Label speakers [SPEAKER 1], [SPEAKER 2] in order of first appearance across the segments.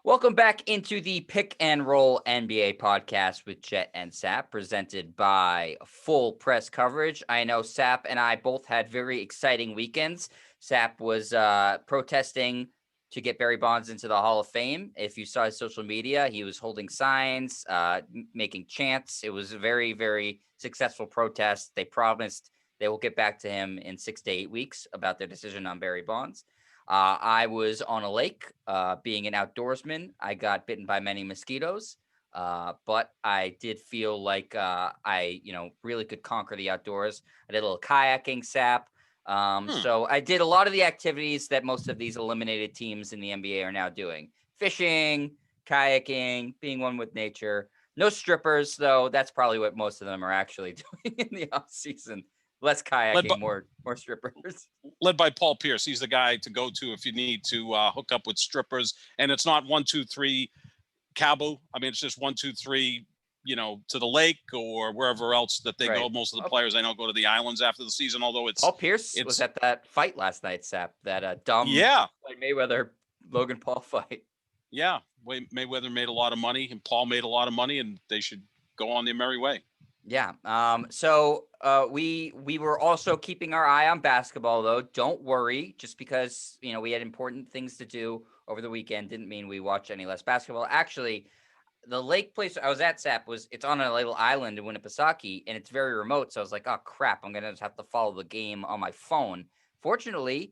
[SPEAKER 1] Welcome back into the Pick and Roll NBA podcast with Jet and Sap, presented by Full Press Coverage. I know Sap and I both had very exciting weekends. Sap was protesting to get Barry Bonds into the Hall of Fame. If you saw his social media, he was holding signs, making chants. It was a very, very successful protest. They promised they will get back to him in 6 to 8 weeks about their decision on Barry Bonds. I was on a lake, being an outdoorsman. I got bitten by many mosquitoes, but I did feel like I, really could conquer the outdoors. I did a little kayaking, Sap. So I did a lot of the activities that most of these eliminated teams in the NBA are now doing: fishing, kayaking, being one with nature. No strippers, though. That's probably what most of them are actually doing in the off season. Less
[SPEAKER 2] Led by,
[SPEAKER 1] kayaking, more strippers.
[SPEAKER 2] led by Paul Pierce. He's the guy to go to if you need to hook up with strippers. And it's not 1, 2, 3 Cabo. I mean, it's just 1, 2, 3, to the lake or wherever else that they go.
[SPEAKER 1] Right.
[SPEAKER 2] Most of the players I know go to the islands after the season, although
[SPEAKER 1] Paul Pierce was at that fight last night, Sap. That dumb Floyd Mayweather Logan Paul fight.
[SPEAKER 2] Yeah. Mayweather made a lot of money and Paul made a lot of money, and they should go on their merry way.
[SPEAKER 1] Yeah. So we were also keeping our eye on basketball, though. Don't worry, just because we had important things to do over the weekend didn't mean we watched any less basketball. Actually, the lake place I was at, Sap, it's on a little island in Winnipesaukee, and it's very remote. So I was like, oh crap, I'm gonna just have to follow the game on my phone. Fortunately,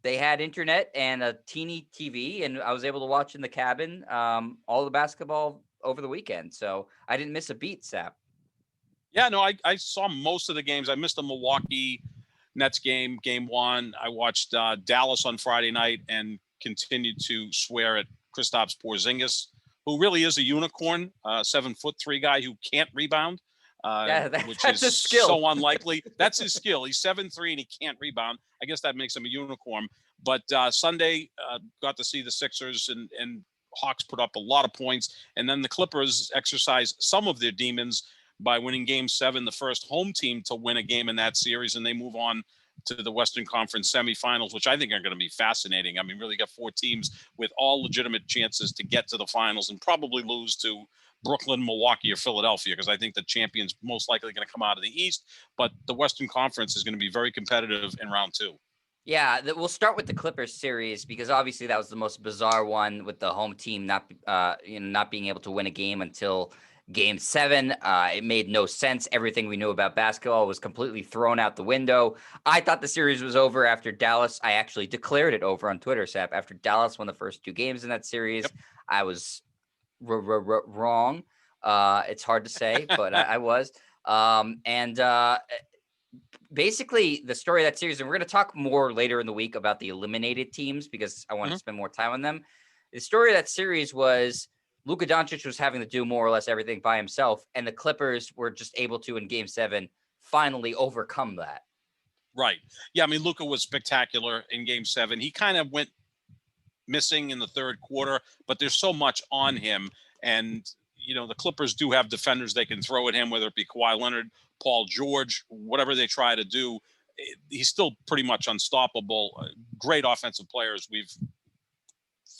[SPEAKER 1] they had internet and a teeny TV, and I was able to watch in the cabin all the basketball over the weekend. So I didn't miss a beat, Sap.
[SPEAKER 2] Yeah, no, I saw most of the games. I missed the Milwaukee Nets game 1. I watched Dallas on Friday night and continued to swear at Kristaps Porzingis, who really is a unicorn, 7'3" guy who can't rebound, which is
[SPEAKER 1] his skill.
[SPEAKER 2] So unlikely. That's his skill. He's 7'3" and he can't rebound. I guess that makes him a unicorn. But Sunday, got to see the Sixers and Hawks put up a lot of points. And then the Clippers exercised some of their demons by winning Game 7, the first home team to win a game in that series, and they move on to the Western Conference semifinals, which I think are going to be fascinating. I mean, really got 4 teams with all legitimate chances to get to the finals and probably lose to Brooklyn, Milwaukee, or Philadelphia, because I think the champion's most likely going to come out of the East. But the Western Conference is going to be very competitive in round 2.
[SPEAKER 1] Yeah, we'll start with the Clippers series because obviously that was the most bizarre one, with the home team not being able to win a game until Game 7. It made no sense. Everything we knew about basketball was completely thrown out the window. I thought the series was over after Dallas. I actually declared it over on Twitter, Sap. After Dallas won the first 2 games in that series,
[SPEAKER 2] Yep.
[SPEAKER 1] I was wrong. It's hard to say, but I was. Basically, the story of that series, and we're going to talk more later in the week about the eliminated teams because I want to spend more time on them. The story of that series was Luka Doncic was having to do more or less everything by himself, and the Clippers were just able to, in Game 7, finally overcome that.
[SPEAKER 2] Right. Yeah, I mean, Luka was spectacular in Game 7. He kind of went missing in the third quarter, but there's so much on him. And, the Clippers do have defenders they can throw at him, whether it be Kawhi Leonard, Paul George, whatever they try to do. He's still pretty much unstoppable. Great offensive players we've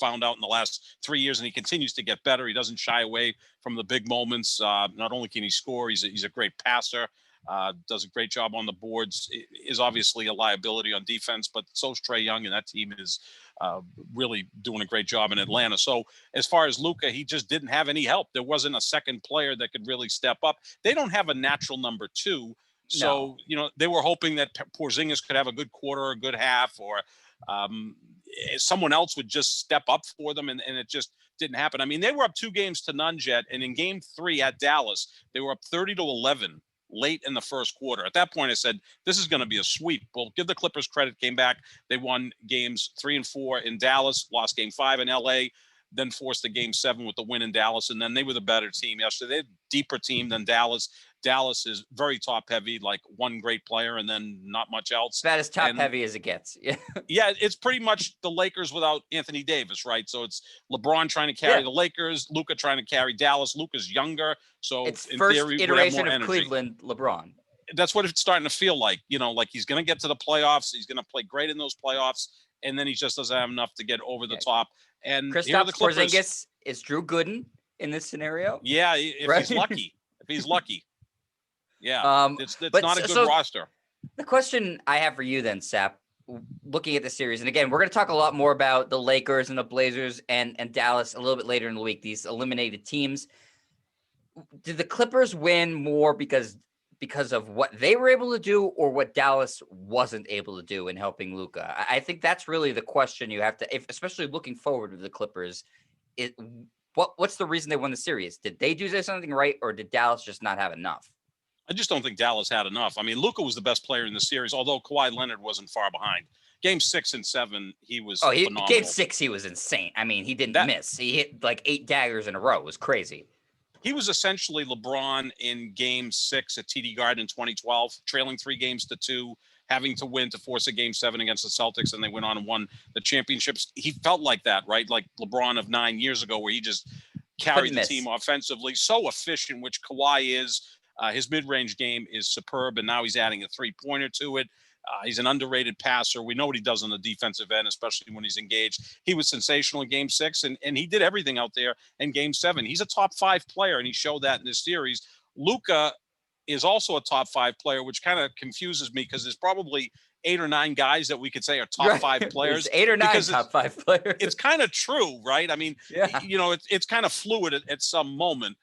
[SPEAKER 2] found out in the last 3 years, and he continues to get better. He doesn't shy away from the big moments. Not only can he score, he's a great passer. Does a great job on the boards, is obviously a liability on defense, but so's Trae Young, and that team is really doing a great job in Atlanta. So as far as Luka, he just didn't have any help. There wasn't a second player that could really step up. They don't have a natural number 2. So, they were hoping that Porzingis could have a good quarter or a good half, or someone else would just step up for them, and it just didn't happen. I mean, they were up 2-0, Jet, and in Game 3 at Dallas, they were up 30-11 late in the first quarter. At that point, I said, this is going to be a sweep. Well, give the Clippers credit, came back. They won Games 3 and 4 in Dallas, lost Game 5 in LA, then forced a Game 7 with the win in Dallas, and then they were the better team yesterday. They're a deeper team than Dallas. Dallas is very top-heavy, like one great player and then not much else.
[SPEAKER 1] It's about as top-heavy as it gets. Yeah.
[SPEAKER 2] Yeah, it's pretty much the Lakers without Anthony Davis, right? So it's LeBron trying to carry the Lakers, Luka trying to carry Dallas. Luka's younger, so
[SPEAKER 1] it's
[SPEAKER 2] in
[SPEAKER 1] first
[SPEAKER 2] theory,
[SPEAKER 1] iteration of
[SPEAKER 2] energy.
[SPEAKER 1] Cleveland LeBron.
[SPEAKER 2] That's what it's starting to feel like. Like he's going to get to the playoffs. He's going to play great in those playoffs. and then he just doesn't have enough to get over the
[SPEAKER 1] Yeah.
[SPEAKER 2] top. And here are the
[SPEAKER 1] Kristaps
[SPEAKER 2] Clippers.
[SPEAKER 1] Porzingis is Drew Gooden in this scenario.
[SPEAKER 2] Yeah, if
[SPEAKER 1] right?
[SPEAKER 2] he's lucky. If he's lucky. Yeah,
[SPEAKER 1] Um,
[SPEAKER 2] it's
[SPEAKER 1] but
[SPEAKER 2] not a good
[SPEAKER 1] so
[SPEAKER 2] roster.
[SPEAKER 1] the question I have for you then, Sap, looking at the series, and again, we're going to talk a lot more about the Lakers and the Blazers and Dallas a little bit later in the week, these eliminated teams. Did the Clippers win more because of what they were able to do or what Dallas wasn't able to do in helping Luka? I think that's really the question you have to, especially looking forward with the Clippers. What's the reason they won the series? Did they do something right, or did Dallas just not have enough?
[SPEAKER 2] I just don't think Dallas had enough. I mean, Luka was the best player in the series, although Kawhi Leonard wasn't far behind. Game 6 and 7, he was phenomenal.
[SPEAKER 1] Game 6, he was insane. I mean, he didn't miss. He hit like 8 daggers in a row. It was crazy.
[SPEAKER 2] He was essentially LeBron in Game 6 at TD Garden in 2012, trailing 3-2, having to win to force a Game 7 against the Celtics, and they went on and won the championships. He felt like that, right? Like LeBron of 9 years ago, where he just carried the team offensively. So efficient, which Kawhi is. His mid-range game is superb, and now he's adding a three-pointer to it. He's an underrated passer. We know what he does on the defensive end, especially when he's engaged. He was sensational in Game 6, and he did everything out there in Game 7. He's a top 5 player, and he showed that in this series. Luka is also a top 5 player, which kind of confuses me because there's probably 8 or 9 guys that we could say are top 5 players.
[SPEAKER 1] There's 8 or 9 top 5 players.
[SPEAKER 2] It's kind of true, right? I mean, it's kind of fluid at some moment.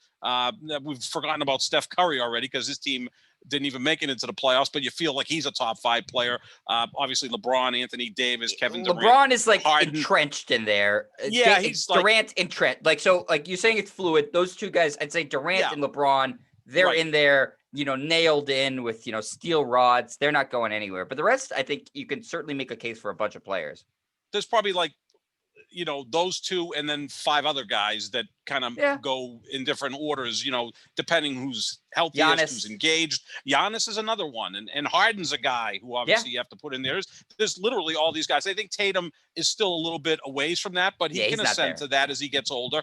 [SPEAKER 2] We've forgotten about Steph Curry already because his team didn't even make it into the playoffs, but you feel like he's a top 5 player. Obviously, LeBron, Anthony Davis, Kevin Durant.
[SPEAKER 1] LeBron is like
[SPEAKER 2] Harden.
[SPEAKER 1] Entrenched in there.
[SPEAKER 2] Yeah, he's
[SPEAKER 1] Durant entrenched. Like you're saying it's fluid. Those two guys, I'd say Durant and LeBron, they're in there, nailed in with, steel rods. They're not going anywhere. But the rest, I think you can certainly make a case for a bunch of players.
[SPEAKER 2] There's probably those two and then 5 other guys that kind of go in different orders, depending who's healthiest, who's engaged. Giannis is another one. And Harden's a guy who obviously you have to put in there. There's literally all these guys. I think Tatum is still a little bit a ways from that, but he can ascend to that as he gets older.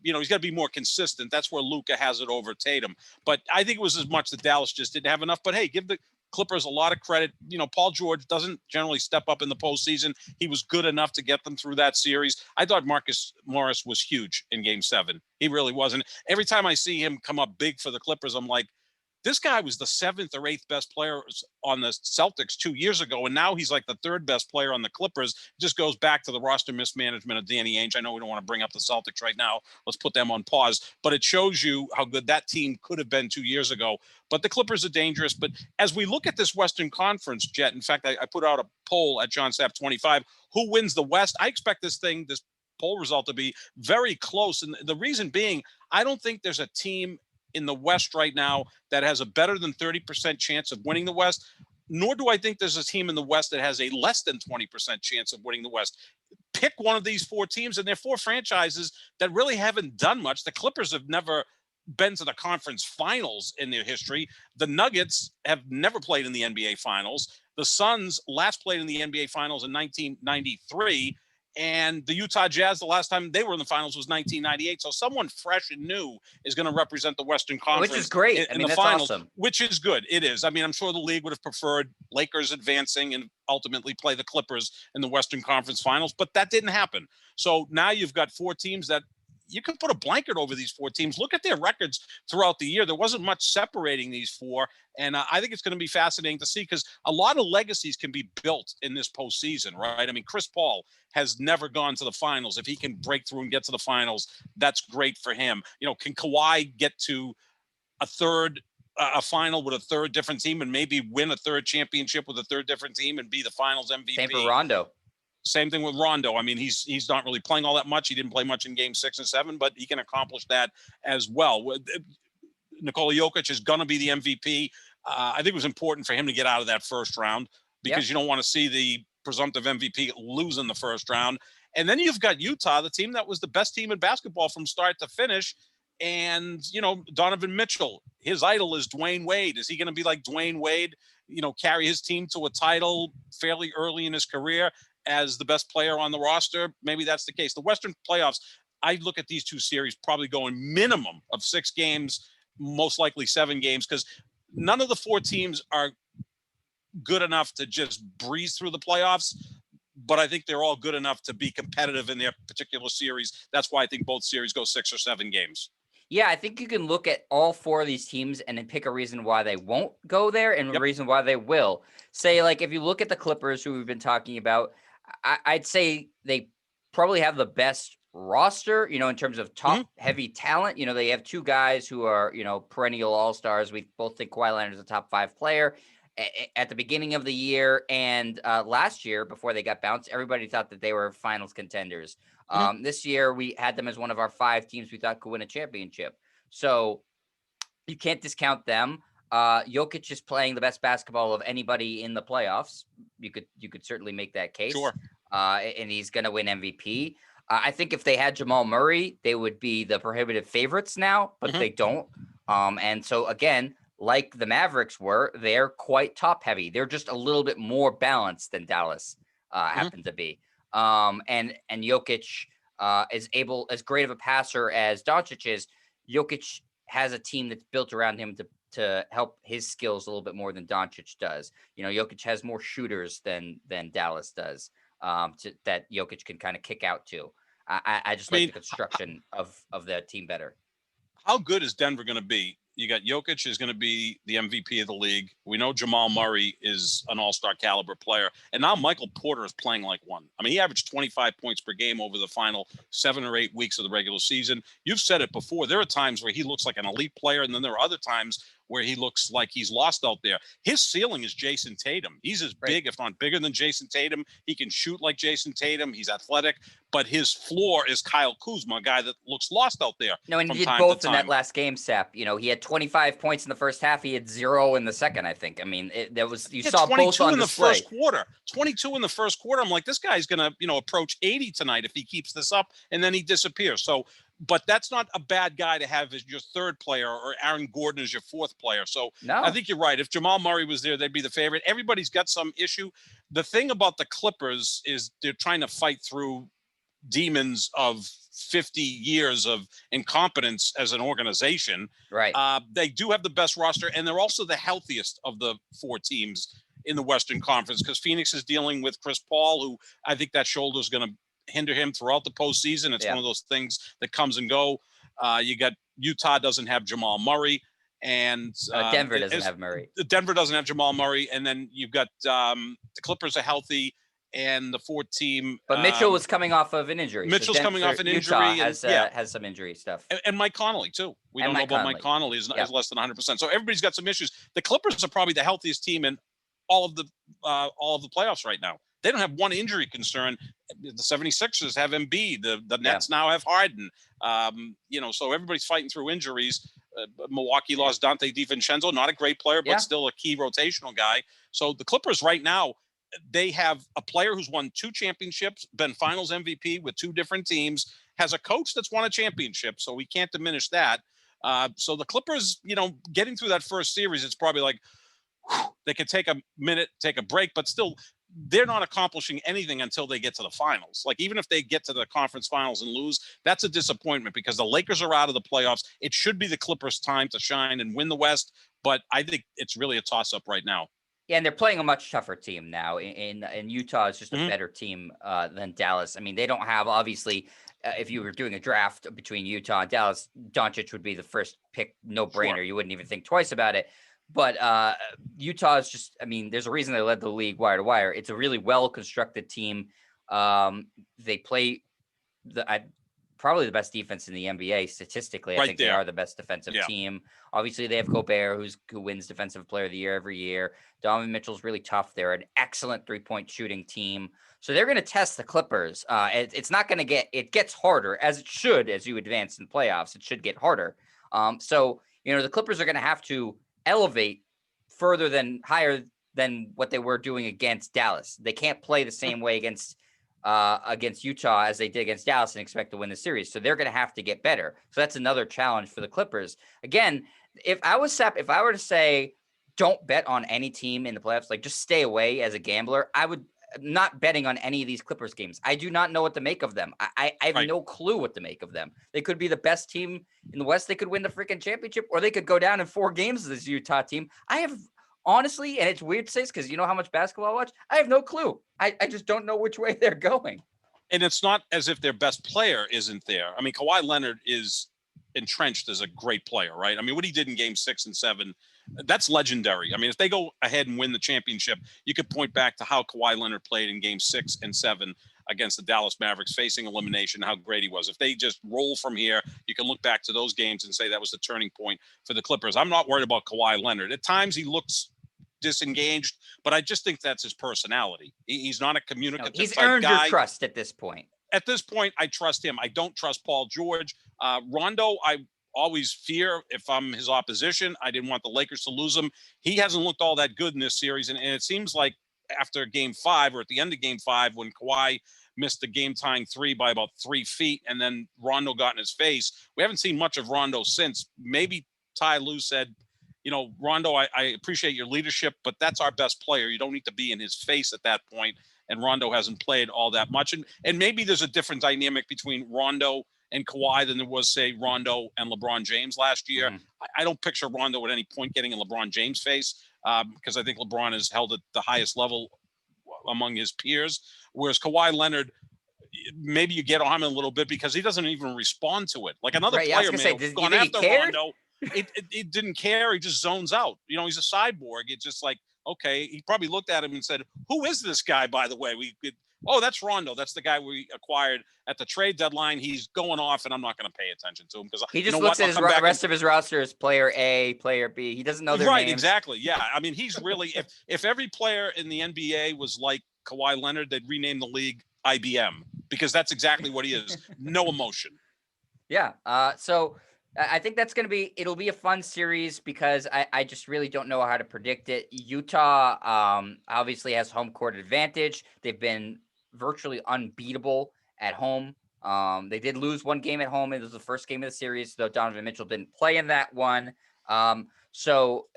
[SPEAKER 2] He's got to be more consistent. That's where Luka has it over Tatum. But I think it was as much that Dallas just didn't have enough. But hey, give the Clippers a lot of credit. Paul George doesn't generally step up in the postseason. He was good enough to get them through that series. I thought Marcus Morris was huge in Game 7. He really wasn't. Every time I see him come up big for the Clippers, I'm like, this guy was the 7th or 8th best player on the Celtics 2 years ago, and now he's like the 3rd best player on the Clippers. It just goes back to the roster mismanagement of Danny Ainge. I know we don't want to bring up the Celtics right now. Let's put them on pause. But it shows you how good that team could have been 2 years ago. But the Clippers are dangerous. But as we look at this Western Conference, Jet, in fact, I put out a poll at John Sapp 25. Who wins the West? I expect this poll result to be very close. And the reason being, I don't think there's a team in the West right now that has a better than 30% chance of winning the West, nor do I think there's a team in the West that has a less than 20% chance of winning the West. Pick one of these 4 teams, and they're 4 franchises that really haven't done much. The Clippers have never been to the conference finals in their history. The Nuggets have never played in the NBA finals. The Suns last played in the NBA finals in 1993. And the Utah Jazz, the last time they were in the finals was 1998. So someone fresh and new is going to represent the Western Conference.
[SPEAKER 1] Which is great.
[SPEAKER 2] In the finals, awesome. Which is good. It is. I mean, I'm sure the league would have preferred Lakers advancing and ultimately play the Clippers in the Western Conference finals, but that didn't happen. So now you've got 4 teams that you can put a blanket over these 4 teams. Look at their records throughout the year. There wasn't much separating these 4. And I think it's going to be fascinating to see because a lot of legacies can be built in this postseason, right? I mean, Chris Paul has never gone to the finals. If he can break through and get to the finals, that's great for him. Can Kawhi get to a final with a 3rd different team and maybe win a 3rd championship with a 3rd different team and be the finals MVP?
[SPEAKER 1] Same for Rondo.
[SPEAKER 2] Same thing with Rondo. I mean, he's not really playing all that much. He didn't play much in Game 6 and 7, but he can accomplish that as well. Nikola Jokic is going to be the MVP. I think it was important for him to get out of that first round because you don't want to see the presumptive MVP lose in the first round. And then you've got Utah, the team that was the best team in basketball from start to finish. And, Donovan Mitchell, his idol is Dwayne Wade. Is he going to be like Dwayne Wade, carry his team to a title fairly early in his career as the best player on the roster? Maybe that's the case. The Western playoffs, I look at these 2 series probably going minimum of 6 games, most likely 7 games, because none of the 4 teams are good enough to just breeze through the playoffs. but I think they're all good enough to be competitive in their particular series. That's why I think both series go 6 or 7 games.
[SPEAKER 1] Yeah, I think you can look at all four of these teams and then pick a reason why they won't go there and a
[SPEAKER 2] Yep.
[SPEAKER 1] reason why they will. Say, like, if you look at the Clippers, who we've been talking about, I'd say they probably have the best roster, in terms of top heavy talent. They have two guys who are, perennial all-stars. We both think Kawhi Leonard is a top 5 player. At the beginning of the year and last year, before they got bounced, everybody thought that they were finals contenders. This year, we had them as one of our 5 teams we thought could win a championship. So you can't discount them. Jokic is playing the best basketball of anybody in the playoffs. You could certainly make that case.
[SPEAKER 2] Sure.
[SPEAKER 1] And he's going to win MVP. I think if they had Jamal Murray, they would be the prohibitive favorites now, but they don't. And so, again, like the Mavericks were, they're quite top heavy. They're just a little bit more balanced than Dallas happened to be. And Jokic is able, as great of a passer as Doncic is, Jokic has a team that's built around him to help his skills a little bit more than Doncic does. Jokic has more shooters than Dallas does, that Jokic can kind of kick out to. I just like the construction of the team better.
[SPEAKER 2] How good is Denver going to be? You got Jokic is going to be the MVP of the league. We know Jamal Murray is an all-star caliber player. And now Michael Porter is playing like one. I mean, he averaged 25 points per game over the final 7 or 8 weeks of the regular season. You've said it before. There are times where he looks like an elite player, and then there are other times where he looks like he's lost out there. His ceiling is Jason Tatum. He's as big, if not bigger than Jason Tatum. He can shoot like Jason Tatum. He's athletic. But his floor is Kyle Kuzma, a guy that looks lost out there.
[SPEAKER 1] No, and he did both in that last game, Sap. He had 25 points in the first half. He had 0 in the second, I think. I mean, you saw both on display. 22 in the first quarter.
[SPEAKER 2] 22 in the first quarter. I'm like, this guy's going to, approach 80 tonight if he keeps this up, and then he disappears. So, but that's not a bad guy to have as your third player, or Aaron Gordon as your fourth player. So no. I think you're right. If Jamal Murray was there, they'd be the favorite. Everybody's got some issue. The thing about the Clippers is they're trying to fight through demons of 50 years of incompetence as an organization.
[SPEAKER 1] Right.
[SPEAKER 2] They do have the best roster, and they're also the healthiest of the 4 teams in the Western Conference, because Phoenix is dealing with Chris Paul, who I think that shoulder is going to hinder him throughout the postseason. It's one of those things that comes and go. You got Utah doesn't have Jamal Murray, and
[SPEAKER 1] Denver doesn't have Murray.
[SPEAKER 2] Denver doesn't have Jamal Murray, and then you've got the Clippers are healthy, and the 4th team.
[SPEAKER 1] But Mitchell was coming off of an injury.
[SPEAKER 2] Mitchell's coming off an injury.
[SPEAKER 1] Utah has some injury stuff.
[SPEAKER 2] And Mike Conley, too. We don't know about Mike Conley. Is less than 100%. So everybody's got some issues. The Clippers are probably the healthiest team in all of the playoffs right now. They don't have one injury concern. The 76ers have Embiid. The Nets now have Harden. So everybody's fighting through injuries. Milwaukee lost Dante DiVincenzo, not a great player, but still a key rotational guy. So the Clippers right now, they have a player who's won 2 championships, been finals MVP with 2 different teams, has a coach that's won a championship, so we can't diminish that. So the Clippers, getting through that first series, it's probably like they could take a minute, take a break, but still they're not accomplishing anything until they get to the finals. Like, even if they get to the conference finals and lose, that's a disappointment, because the Lakers are out of the playoffs. It should be the Clippers' time to shine and win the West, but I think it's really a toss-up right now.
[SPEAKER 1] Yeah, and they're playing a much tougher team now. In Utah is just a better team than Dallas. I mean, they don't have, obviously, if you were doing a draft between Utah and Dallas, Doncic would be the first pick, no brainer. Sure. You wouldn't even think twice about it. But Utah is just, I mean, there's a reason they led the league wire to wire. It's a really well-constructed team. They play probably the best defense in the NBA statistically. I think they are the best defensive team. Obviously, they have Gobert, who wins Defensive Player of the Year every year. Donovan Mitchell's really tough. They're an excellent three-point shooting team. So they're going to test the Clippers. It's not going to it gets harder, as it should, as you advance in playoffs. It should get harder. So, the Clippers are going to have to elevate higher than what they were doing against Dallas. They can't play the same way against Utah as they did against Dallas and expect to win the series. So they're going to have to get better. So that's another challenge for the Clippers. Again, if I were to say, don't bet on any team in the playoffs, like just stay away as a gambler, I would not betting on any of these Clippers games. I do not know what to make of them. I have no clue what to make of them. They could be the best team in the West. They could win the freaking championship, or they could go down in 4 games as this Utah team. I have honestly, and it's weird to say this because you know how much basketball I watch. I have no clue. I just don't know which way they're going.
[SPEAKER 2] And it's not as if their best player isn't there. I mean, Kawhi Leonard is entrenched as a great player, right? I mean, what he did in game 6 and 7, that's legendary. I mean, if they go ahead and win the championship, you could point back to how Kawhi Leonard played in game 6 and 7 against the Dallas Mavericks, facing elimination, how great he was. If they just roll from here, you can look back to those games and say that was the turning point for the Clippers. I'm not worried about Kawhi Leonard. At times he looks disengaged, but I just think that's his personality. He's not a communicative
[SPEAKER 1] He's
[SPEAKER 2] type
[SPEAKER 1] earned
[SPEAKER 2] guy.
[SPEAKER 1] your trust at this point.
[SPEAKER 2] At this point, I trust him. I don't trust Paul George. Rondo, I always fear if I'm his opposition. I didn't want the Lakers to lose him. He hasn't looked all that good in this series, and it seems like after game 5 or at the end of game 5 when Kawhi missed the game-tying 3 by about 3 feet and then Rondo got in his face, we haven't seen much of Rondo since. Maybe Ty Lue said, Rondo, I appreciate your leadership, but that's our best player. You don't need to be in his face at that point. And Rondo hasn't played all that much. And maybe there's a different dynamic between Rondo and Kawhi than there was, say, Rondo and LeBron James last year. Mm-hmm. I don't picture Rondo at any point getting in LeBron James' face because I think LeBron is held at the highest level among his peers. Whereas Kawhi Leonard, maybe you get on him a little bit because he doesn't even respond to it. Like another player may have gone after Rondo. It didn't care. He just zones out. He's a cyborg. It's just like, okay, he probably looked at him and said, who is this guy, by the way? That's Rondo. That's the guy we acquired at the trade deadline. He's going off, and I'm not going to pay attention to him because
[SPEAKER 1] he just looks at his rest of his roster as player A, player B. He doesn't know their names.
[SPEAKER 2] Right, exactly. Yeah, I mean, he's really if every player in the NBA was like Kawhi Leonard, they'd rename the league IBM because that's exactly what he is. No emotion.
[SPEAKER 1] Yeah. So I think it'll be a fun series because I just really don't know how to predict it. Utah obviously has home court advantage. They've been virtually unbeatable at home. They did lose one game at home. It was the first game of the series, though Donovan Mitchell didn't play in that one. So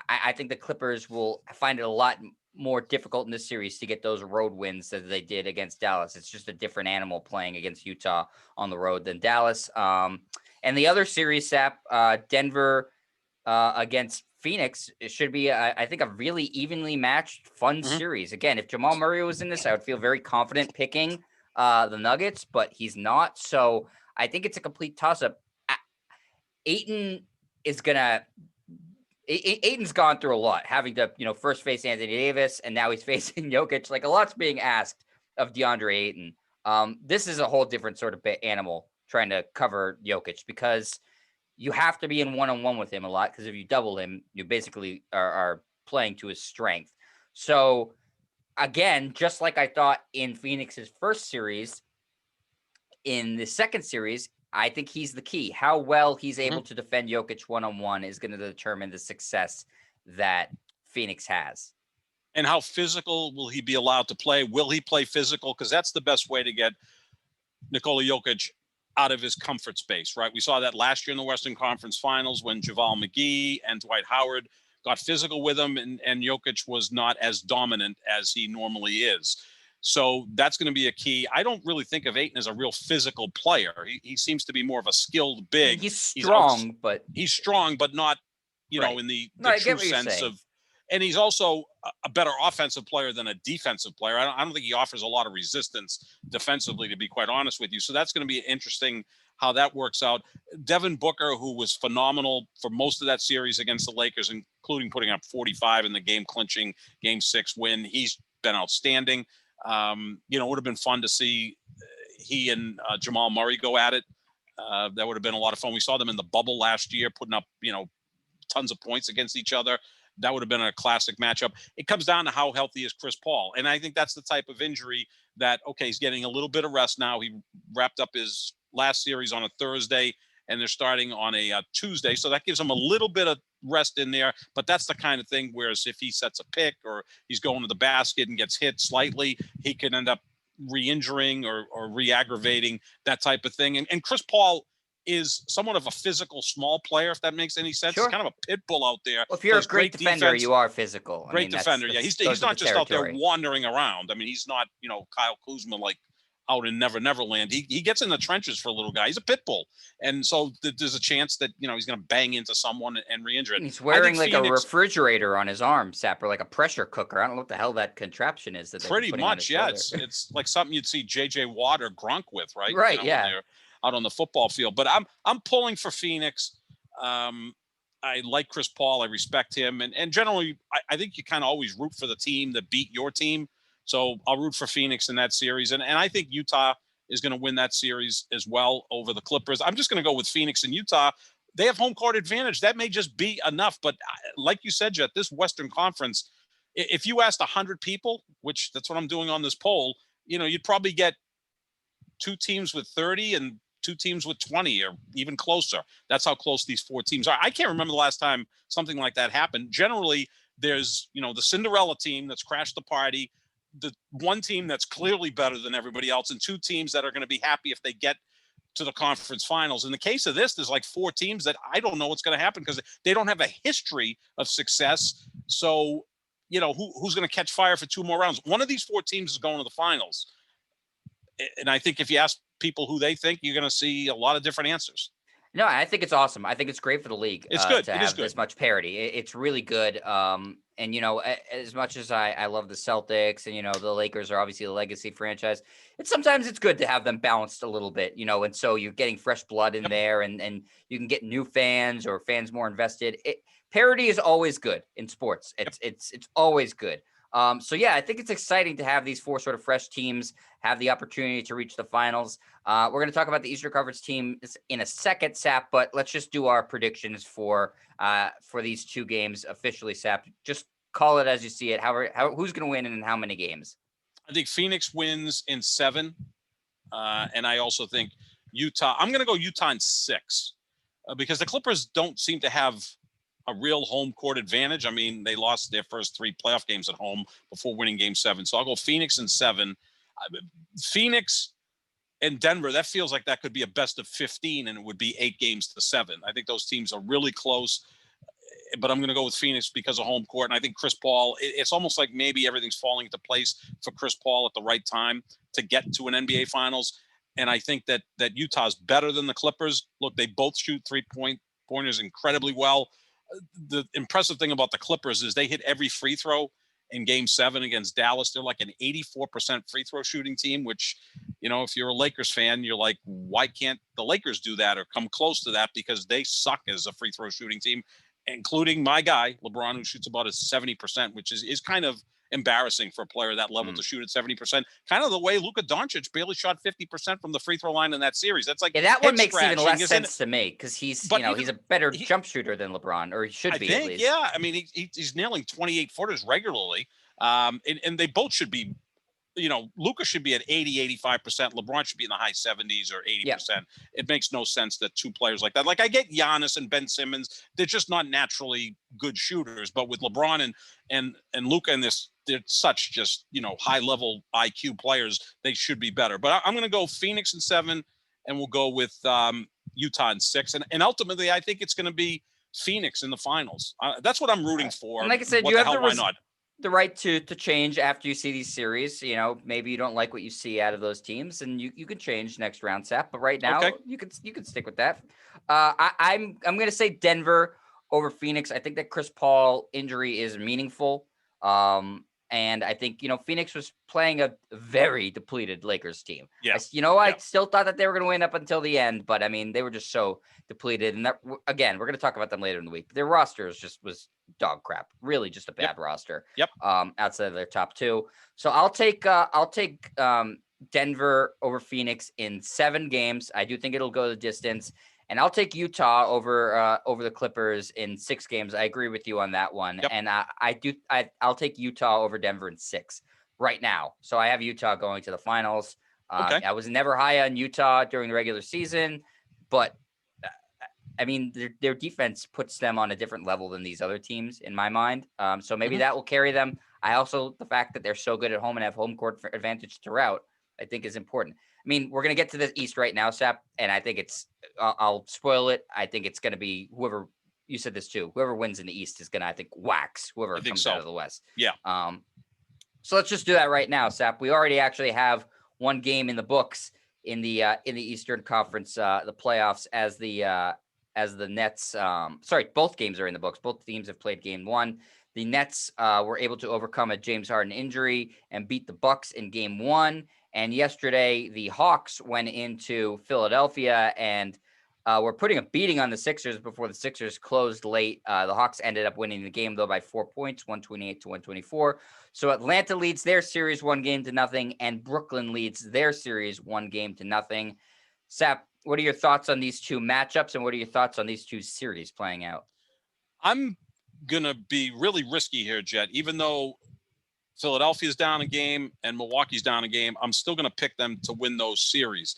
[SPEAKER 1] I think the Clippers will find it a lot more difficult in this series to get those road wins as they did against Dallas. It's just a different animal playing against Utah on the road than Dallas. And the other series, Sap, Denver against Phoenix, it should be, I think, a really evenly matched, fun series. Again, if Jamal Murray was in this, I would feel very confident picking the Nuggets, but he's not. So I think it's a complete toss-up. Ayton's gone through a lot, having to, first face Anthony Davis, and now he's facing Jokic. Like, a lot's being asked of DeAndre Ayton. This is a whole different sort of animal trying to cover Jokic because you have to be in one-on-one with him a lot because if you double him, you basically are playing to his strength. So, again, just like I thought in Phoenix's first series, in the second series, I think he's the key. How well he's able to defend Jokic one-on-one is going to determine the success that Phoenix has.
[SPEAKER 2] And how physical will he be allowed to play? Will he play physical? Because that's the best way to get Nikola Jokic out of his comfort space, right? We saw that last year in the Western Conference Finals when JaVale McGee and Dwight Howard got physical with him, and Jokic was not as dominant as he normally is. So that's going to be a key. I don't really think of Ayton as a real physical player. He seems to be more of a skilled big.
[SPEAKER 1] He's strong, but
[SPEAKER 2] not, in the true sense of. And he's also a better offensive player than a defensive player. I don't think he offers a lot of resistance defensively, to be quite honest with you. So that's going to be interesting how that works out. Devin Booker, who was phenomenal for most of that series against the Lakers, including putting up 45 in the game-clinching Game 6 win. He's been outstanding. It would have been fun to see he and Jamal Murray go at it. That would have been a lot of fun. We saw them in the bubble last year, putting up, tons of points against each other. That would have been a classic matchup. It comes down to how healthy is Chris Paul. And I think that's the type of injury that, okay, he's getting a little bit of rest now. He wrapped up his last series on a Thursday, and they're starting on a Tuesday. So that gives him a little bit of rest in there. But that's the kind of thing, whereas if he sets a pick or he's going to the basket and gets hit slightly, he can end up re-injuring or re-aggravating, that type of thing. And Chris Paul is somewhat of a physical small player, if that makes any sense.
[SPEAKER 1] Sure.
[SPEAKER 2] He's kind of a pit bull out there.
[SPEAKER 1] Well, if you're a great defender, defense, you are physical.
[SPEAKER 2] Great defender. Yeah, he's not just out there wandering around. I mean, he's not, Kyle Kuzma like out in Neverland. He gets in the trenches for a little guy. He's a pit bull, and so there's a chance that he's going to bang into someone and re-injure it.
[SPEAKER 1] He's
[SPEAKER 2] I
[SPEAKER 1] wearing
[SPEAKER 2] think
[SPEAKER 1] like a
[SPEAKER 2] Phoenix,
[SPEAKER 1] refrigerator on his arm, Sap, or like a pressure cooker. I don't know what the hell that contraption is that they've been
[SPEAKER 2] pretty
[SPEAKER 1] putting on his
[SPEAKER 2] much, yeah.
[SPEAKER 1] shoulder.
[SPEAKER 2] It's like something you'd see J.J. Watt or Gronk with, right?
[SPEAKER 1] Right,
[SPEAKER 2] When
[SPEAKER 1] yeah.
[SPEAKER 2] they're out on the football field. But I'm pulling for Phoenix. I like Chris Paul. I respect him, and generally, I think you kind of always root for the team that beat your team. So I'll root for Phoenix in that series, and I think Utah is going to win that series as well over the Clippers. I'm just going to go with Phoenix and Utah. They have home court advantage. That may just be enough. But like you said, Jet, this Western Conference, if you asked 100 people, which that's what I'm doing on this poll, you'd probably get 2 teams with 30 and 2 teams with 20 or even closer. That's how close these 4 teams are. I can't remember the last time something like that happened. Generally, there's, the Cinderella team that's crashed the party, the one team that's clearly better than everybody else, and 2 teams that are going to be happy if they get to the conference finals. In the case of this, there's like 4 teams that I don't know what's going to happen because they don't have a history of success. So, who's going to catch fire for 2 more rounds? One of these 4 teams is going to the finals. And I think if you ask people who they think, you're going to see a lot of different answers.
[SPEAKER 1] No, I think it's awesome. I think it's great for the league
[SPEAKER 2] It's good.
[SPEAKER 1] to have this much parity. It's really good. And as much as I love the Celtics and the Lakers are obviously a legacy franchise, sometimes it's good to have them balanced a little bit, and so you're getting fresh blood in there, and you can get new fans or fans more invested. Parity is always good in sports. It's always good. So yeah, I think it's exciting to have these 4 sort of fresh teams have the opportunity to reach the finals. We're going to talk about the Eastern Conference team in a second, Sap, but let's just do our predictions for these 2 games officially, Sap. Just call it as you see it. Who's going to win and in how many games?
[SPEAKER 2] I think Phoenix wins in 7, and I also think Utah. I'm going to go Utah in 6 because the Clippers don't seem to have a real home court advantage. I mean, they lost their first 3 playoff games at home before winning Game 7. So I'll go Phoenix in 7. Phoenix and Denver, that feels like that could be a best of 15, and it would be 8 games to 7. I think those teams are really close, but I'm going to go with Phoenix because of home court. And I think Chris Paul, it's almost like maybe everything's falling into place for Chris Paul at the right time to get to an NBA Finals. And I think that Utah's better than the Clippers. Look, they both shoot 3-pointers incredibly well. The impressive thing about the Clippers is they hit every free throw in Game 7 against Dallas. They're like an 84% free throw shooting team, which, if you're a Lakers fan, you're like, why can't the Lakers do that or come close to that? Because they suck as a free throw shooting team, including my guy, LeBron, who shoots about a 70%, which is kind of embarrassing for a player at that level to shoot at 70%. Kind of the way Luka Doncic barely shot 50% from the free throw line in that series. That's like,
[SPEAKER 1] that one makes even less sense to me because he's a better jump shooter than LeBron, or he should be, at least.
[SPEAKER 2] Yeah, I mean, he's nailing 28 footers regularly, and they both should be. Luka should be at 80-85%. LeBron should be in the high 70s or 80%. Yeah. It makes no sense that 2 players like that. Like, I get Giannis and Ben Simmons; they're just not naturally good shooters. But with LeBron and Luka in this, they're such just high level IQ players. They should be better. But I'm going to go Phoenix in 7, and we'll go with Utah in 6. And ultimately, I think it's going to be Phoenix in the finals. That's what I'm rooting for.
[SPEAKER 1] And like I said, why not? The right to change after you see these series. Maybe you don't like what you see out of those teams, and you can change next round, Sap. But right now, you can stick with that. I'm going to say Denver over Phoenix. I think that Chris Paul injury is meaningful. And I think, Phoenix was playing a very depleted Lakers team.
[SPEAKER 2] Yeah.
[SPEAKER 1] I still thought that they were going to win up until the end, but I mean, they were just so depleted. And that, again, we're going to talk about them later in the week. Their roster was dog crap, really just a bad roster.
[SPEAKER 2] Yep.
[SPEAKER 1] Outside of their top 2. So I'll take Denver over Phoenix in 7 games. I do think it'll go the distance. And I'll take Utah over the Clippers in 6 games. I agree with you on that one. Yep. And I'll take Utah over Denver in 6 right now. So I have Utah going to the finals. I was never high on Utah during the regular season, but I mean, their defense puts them on a different level than these other teams in my mind. So maybe that will carry them. The fact that they're so good at home and have home court advantage throughout, I think is important. I mean, we're going to get to the East right now, Sap, and I think I'll spoil it. I think it's going to be whoever, you said this too, whoever wins in the East is going to, I think, wax whoever comes out of the West.
[SPEAKER 2] Yeah.
[SPEAKER 1] So let's just do that right now, Sap. We already actually have one game in the books in the Eastern Conference, the playoffs, as the Nets. Sorry, both games are in the books. Both teams have played game one. The Nets were able to overcome a James Harden injury and beat the Bucks in game one. And yesterday, the Hawks went into Philadelphia and were putting a beating on the Sixers before the Sixers closed late. The Hawks ended up winning the game, though, by 4 points, 128 to 124. So Atlanta leads their series 1-0, and Brooklyn leads their series 1-0. Sap, what are your thoughts on these two matchups, and what are your thoughts on these two series playing out?
[SPEAKER 2] I'm going to be really risky here, Jet. Even though Philadelphia's down a game and Milwaukee's down a game, I'm still going to pick them to win those series.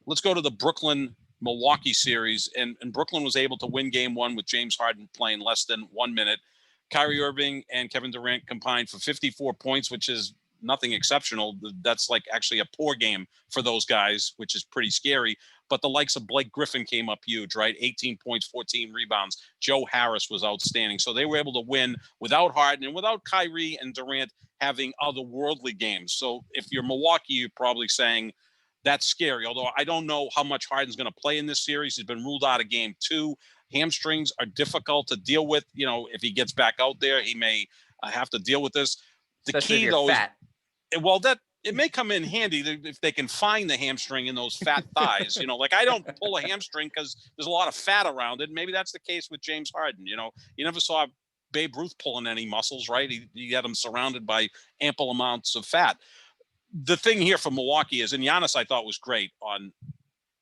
[SPEAKER 2] Let's go to the Brooklyn-Milwaukee series, and Brooklyn was able to win game one with James Harden playing less than 1 minute. Kyrie Irving and Kevin Durant combined for 54 points, which is nothing exceptional. That's like actually a poor game for those guys, which is pretty scary. But the likes of Blake Griffin came up huge, right? 18 points, 14 rebounds. Joe Harris was outstanding. So they were able to win without Harden and without Kyrie and Durant having otherworldly games. So if you're Milwaukee, you're probably saying that's scary. Although I don't know how much Harden's going to play in this series. He's been ruled out of game two. Hamstrings are difficult to deal with. You know, if he gets back out there, he may have to deal with this. The
[SPEAKER 1] Especially
[SPEAKER 2] key,
[SPEAKER 1] if you're
[SPEAKER 2] though,
[SPEAKER 1] fat.
[SPEAKER 2] that it may come in handy if they can find the hamstring in those fat thighs. You know, like I don't pull a hamstring because there's a lot of fat around it. Maybe that's the case with James Harden. You know, you never saw Babe Ruth pulling any muscles, right? He had him surrounded by ample amounts of fat. The thing here for Milwaukee is, and Giannis I thought was great on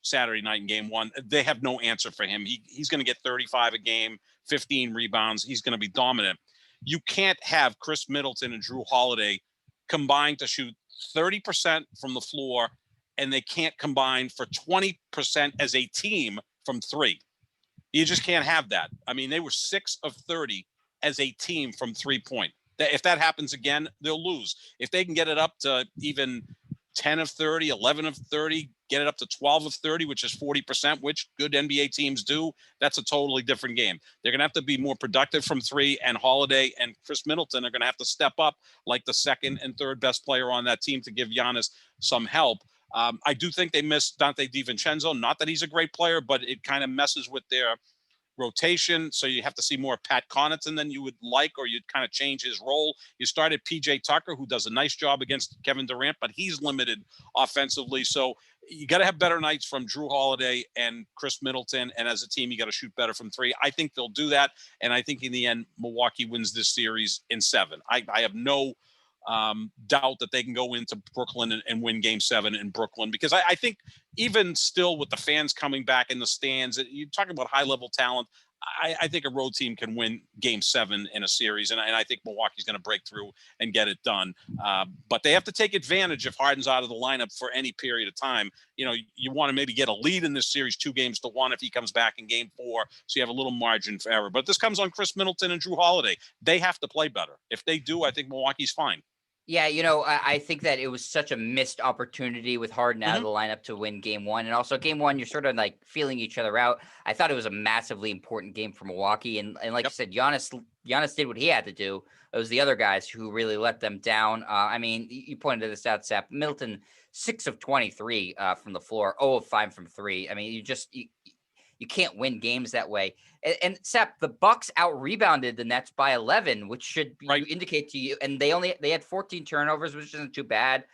[SPEAKER 2] Saturday night in game one. They have no answer for him. He's going to get 35 a game, 15 rebounds. He's going to be dominant. You can't have Chris Middleton and Drew Holiday combined to shoot 30% from the floor, and they can't combine for 20% as a team from three. You just can't have that. I mean, they were 6 of 30 as a team from 3-point. If that happens again, they'll lose. If they can get it up to even 10 of 30, 11 of 30, get it up to 12 of 30, which is 40%, which good NBA teams do, that's a totally different game. They're going to have to be more productive from three, and Holiday and Chris Middleton are going to have to step up like the second and third best player on that team to give Giannis some help. I do think they missed Dante DiVincenzo. Not that he's a great player, but it kind of messes with their rotation. So you have to see more Pat Connaughton than you would like, or you'd kind of change his role. You started PJ Tucker, who does a nice job against Kevin Durant, but he's limited offensively. So you got to have better nights from Drew Holiday and Chris Middleton. And as a team, you got to shoot better from three. I think they'll do that. And I think in the end, Milwaukee wins this series in 7. I have no doubt that they can go into Brooklyn and win game 7 in Brooklyn, because I think even still with the fans coming back in the stands, you talk about high level talent. I think a road team can win game 7 in a series. And I think Milwaukee's going to break through and get it done. But they have to take advantage if Harden's out of the lineup for any period of time. You know, you want to maybe get a lead in this series 2-1 if he comes back in game 4. So you have a little margin for error. But this comes on Chris Middleton and Drew Holiday. They have to play better. If they do, I think Milwaukee's fine.
[SPEAKER 1] Yeah, I think that it was such a missed opportunity with Harden out of the lineup to win game 1. And also game 1, you're sort of like feeling each other out. I thought it was a massively important game for Milwaukee. And like you said, Giannis did what he had to do. It was the other guys who really let them down. I mean, you pointed this out, Sap. Middleton, 6 of 23 from the floor, 0 of 5 from 3. I mean, you can't win games that way. And Sep, the Bucks out rebounded the Nets by 11, which should indicate to you. And they had 14 turnovers, which isn't too bad.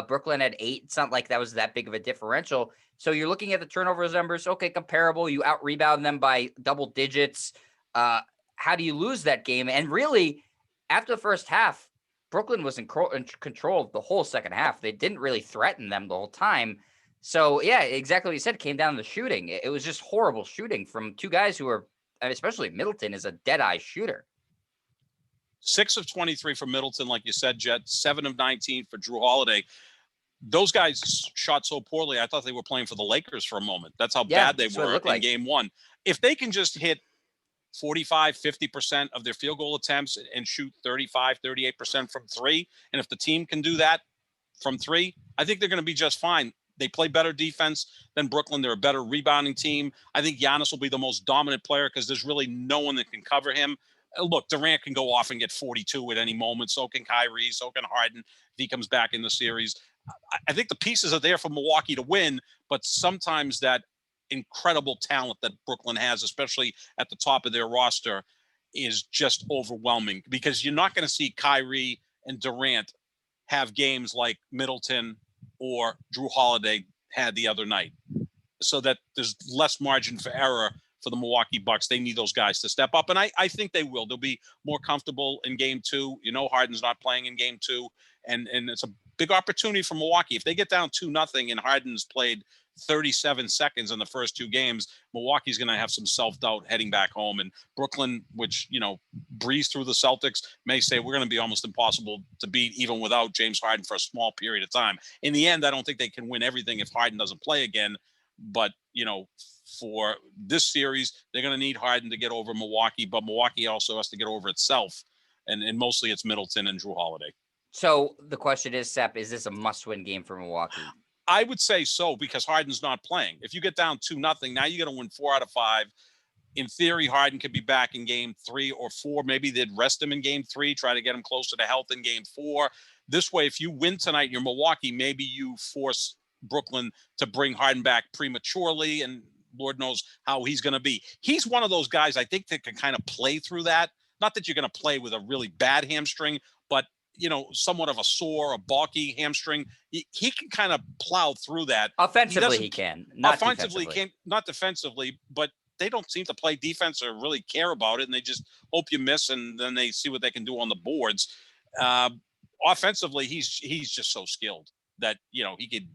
[SPEAKER 1] Brooklyn had 8. It's not like that was that big of a differential. So you're looking at the turnovers numbers. Okay, comparable. You out rebound them by double digits. How do you lose that game? And really, after the first half, Brooklyn was in control of the whole second half. They didn't really threaten them the whole time. So, yeah, exactly what you said. It came down to the shooting. It was just horrible shooting from two guys who are, especially Middleton, is a dead-eye shooter.
[SPEAKER 2] 6 of 23 for Middleton, like you said, Jet. 7 of 19 for Drew Holiday. Those guys shot so poorly, I thought they were playing for the Lakers for a moment. That's how bad they were in game 1. If they can just hit 45, 50% of their field goal attempts and shoot 35, 38% from 3, and if the team can do that from 3, I think they're going to be just fine. They play better defense than Brooklyn. They're a better rebounding team. I think Giannis will be the most dominant player because there's really no one that can cover him. Look, Durant can go off and get 42 at any moment. So can Kyrie. So can Harden if he comes back in the series. I think the pieces are there for Milwaukee to win, but sometimes that incredible talent that Brooklyn has, especially at the top of their roster, is just overwhelming because you're not going to see Kyrie and Durant have games like Middleton or Drew Holiday had the other night, so that there's less margin for error for the Milwaukee Bucks. They need those guys to step up, and I think they will. They'll be more comfortable in game two. Harden's not playing in game two, and it's a big opportunity for Milwaukee. If they get down 2-0 and Harden's played 37 seconds in the first two games, Milwaukee's going to have some self-doubt heading back home. And Brooklyn, which, breezed through the Celtics, may say we're going to be almost impossible to beat even without James Harden for a small period of time. In the end, I don't think they can win everything if Harden doesn't play again. But, for this series, they're going to need Harden to get over Milwaukee, but Milwaukee also has to get over itself. And mostly it's Middleton and Drew Holiday.
[SPEAKER 1] So the question is, Sep, is this a must-win game for Milwaukee?
[SPEAKER 2] I would say so, because Harden's not playing. If you get down 2-0, now you got to win 4 out of 5. In theory, Harden could be back in game 3 or 4. Maybe they'd rest him in game 3, try to get him closer to health in game 4. This way, if you win tonight, you're Milwaukee, maybe you force Brooklyn to bring Harden back prematurely, and Lord knows how he's going to be. He's one of those guys, I think, that can kind of play through that. Not that you're going to play with a really bad hamstring, but somewhat of a sore or bulky hamstring. He can kind of plow through that.
[SPEAKER 1] Offensively, he can. Not
[SPEAKER 2] offensively,
[SPEAKER 1] defensively.
[SPEAKER 2] not defensively, but they don't seem to play defense or really care about it, and they just hope you miss, and then they see what they can do on the boards. Offensively, he's just so skilled that he could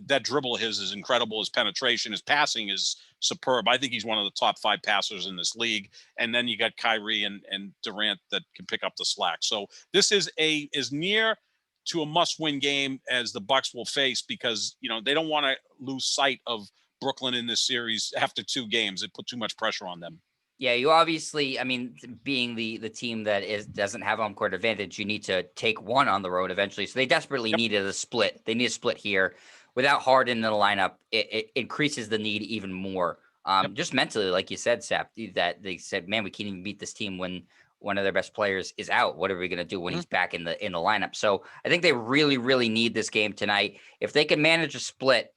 [SPEAKER 2] that dribble of his is incredible. His penetration, his passing is superb. I think he's one of the top 5 passers in this league. And then you got Kyrie and Durant that can pick up the slack. So this is as near to a must-win game as the Bucks will face, because they don't want to lose sight of Brooklyn in this series after 2 games. It put too much pressure on them.
[SPEAKER 1] Yeah, you obviously, being the team that doesn't have home court advantage, you need to take one on the road eventually. So they desperately needed a split. They need a split here. Without Harden in the lineup, it increases the need even more. Just mentally, like you said, Sap, that they said, man, we can't even beat this team when one of their best players is out. What are we going to do when he's back in the lineup? So I think they really, really need this game tonight. If they can manage a split,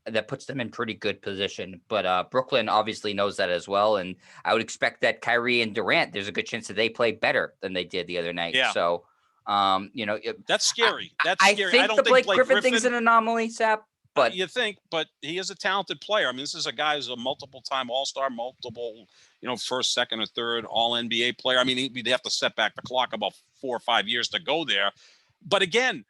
[SPEAKER 1] that puts them in pretty good position. But Brooklyn obviously knows that as well. And I would expect that Kyrie and Durant, there's a good chance that they play better than they did the other night.
[SPEAKER 2] Yeah.
[SPEAKER 1] So,
[SPEAKER 2] that's scary.
[SPEAKER 1] I don't think Blake Griffin thing's an anomaly, Sap. But
[SPEAKER 2] you think, but he is a talented player. This is a guy who's a multiple-time All-Star, multiple, first, second, or third All-NBA player. They have to set back the clock about 4 or 5 years to go there. But again,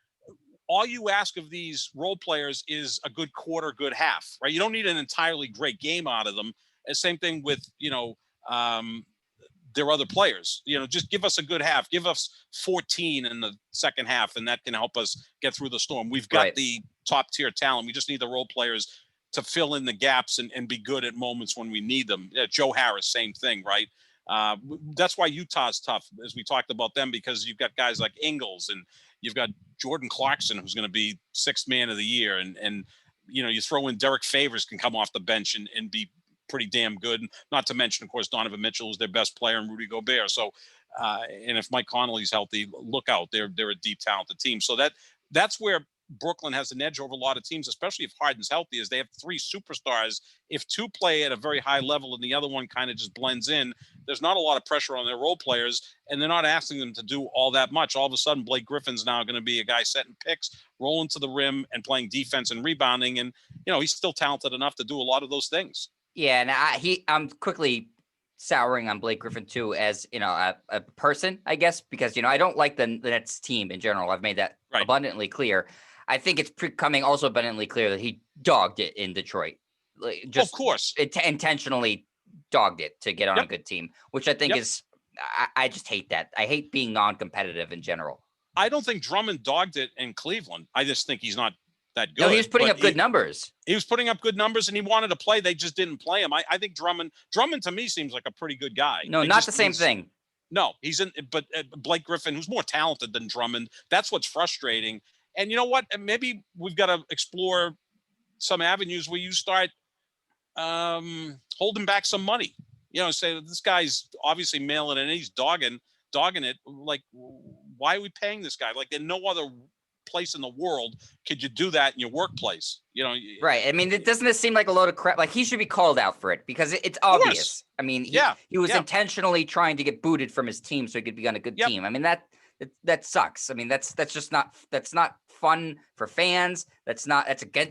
[SPEAKER 2] all you ask of these role players is a good quarter, good half, right? You don't need an entirely great game out of them. And same thing with, their other players. Just give us a good half. Give us 14 in the second half, and that can help us get through the storm. We've got the top-tier talent. We just need the role players to fill in the gaps and be good at moments when we need them. Joe Harris, same thing, right? That's why Utah's tough, as we talked about them, because you've got guys like Ingles, and you've got Jordan Clarkson, who's going to be 6th man of the year. And you throw in Derek Favors can come off the bench and be pretty damn good. Not to mention, of course, Donovan Mitchell is their best player, and Rudy Gobert. So, and if Mike Conley's healthy, look out. They're a deep, talented team. So that's where Brooklyn has an edge over a lot of teams, especially if Harden's healthy, is they have 3 superstars. If 2 play at a very high level and the other one kind of just blends in, there's not a lot of pressure on their role players, and they're not asking them to do all that much. All of a sudden, Blake Griffin's now going to be a guy setting picks, rolling to the rim, and playing defense and rebounding. And, he's still talented enough to do a lot of those things.
[SPEAKER 1] Yeah, and I'm quickly souring on Blake Griffin too, as a person, I guess, because I don't like the Nets team in general. I've made that abundantly clear. I think it's becoming also abundantly clear that he dogged it in Detroit.
[SPEAKER 2] Of course,
[SPEAKER 1] intentionally dogged it to get on a good team, which I think is. I just hate that. I hate being non-competitive in general.
[SPEAKER 2] I don't think Drummond dogged it in Cleveland. I just think he's not that good.
[SPEAKER 1] No, he was putting up good numbers.
[SPEAKER 2] He was putting up good numbers, and he wanted to play. They just didn't play him. I think Drummond to me seems like a pretty good guy.
[SPEAKER 1] No, not the same thing.
[SPEAKER 2] No, but Blake Griffin, who's more talented than Drummond, that's what's frustrating. And you know what? Maybe we've got to explore some avenues where you start holding back some money. Say this guy's obviously mailing it, and he's dogging it. Like, why are we paying this guy? Like, there's no other place in the world could you do that in your workplace?
[SPEAKER 1] Right. I mean, doesn't this seem like a load of crap? Like, he should be called out for it because it's
[SPEAKER 2] Of course.
[SPEAKER 1] obvious. I mean,
[SPEAKER 2] Yeah.
[SPEAKER 1] he was
[SPEAKER 2] Yeah.
[SPEAKER 1] intentionally trying to get booted from his team so he could be on a good
[SPEAKER 2] Yep.
[SPEAKER 1] team. I mean, that sucks. I mean, that's just not fun for fans.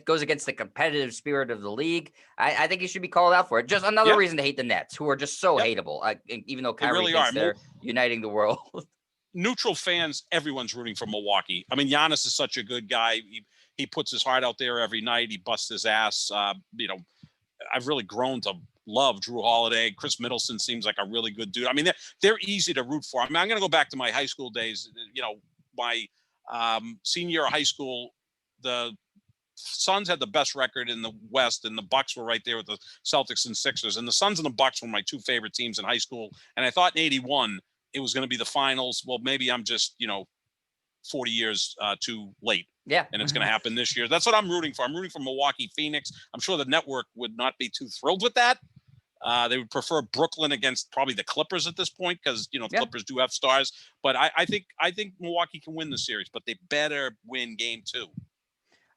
[SPEAKER 1] Goes against the competitive spirit of the league. I think he should be called out for it. Just another
[SPEAKER 2] Yep.
[SPEAKER 1] reason to hate the Nets, who are just so
[SPEAKER 2] Yep.
[SPEAKER 1] hateable. Even though
[SPEAKER 2] They
[SPEAKER 1] Kyrie
[SPEAKER 2] really
[SPEAKER 1] thinks
[SPEAKER 2] are.
[SPEAKER 1] they're uniting the world.
[SPEAKER 2] Neutral fans, everyone's rooting for Milwaukee. I mean, Giannis is such a good guy. He puts his heart out there every night. He busts his ass. I've really grown to love Drew Holiday. Chris Middleton seems like a really good dude. I mean, they're easy to root for. I mean, I'm going to go back to my high school days. My senior year of high school, the Suns had the best record in the West, and the Bucks were right there with the Celtics and Sixers. And the Suns and the Bucks were my two favorite teams in high school. And I thought in '81 it was going to be the finals. Well, maybe I'm just 40 years too late.
[SPEAKER 1] Yeah.
[SPEAKER 2] And it's going to happen this year. That's what I'm rooting for. I'm rooting for Milwaukee, Phoenix. I'm sure the network would not be too thrilled with that. They would prefer Brooklyn against probably the Clippers at this point because the Clippers do have stars. But I think Milwaukee can win the series, but they better win game 2.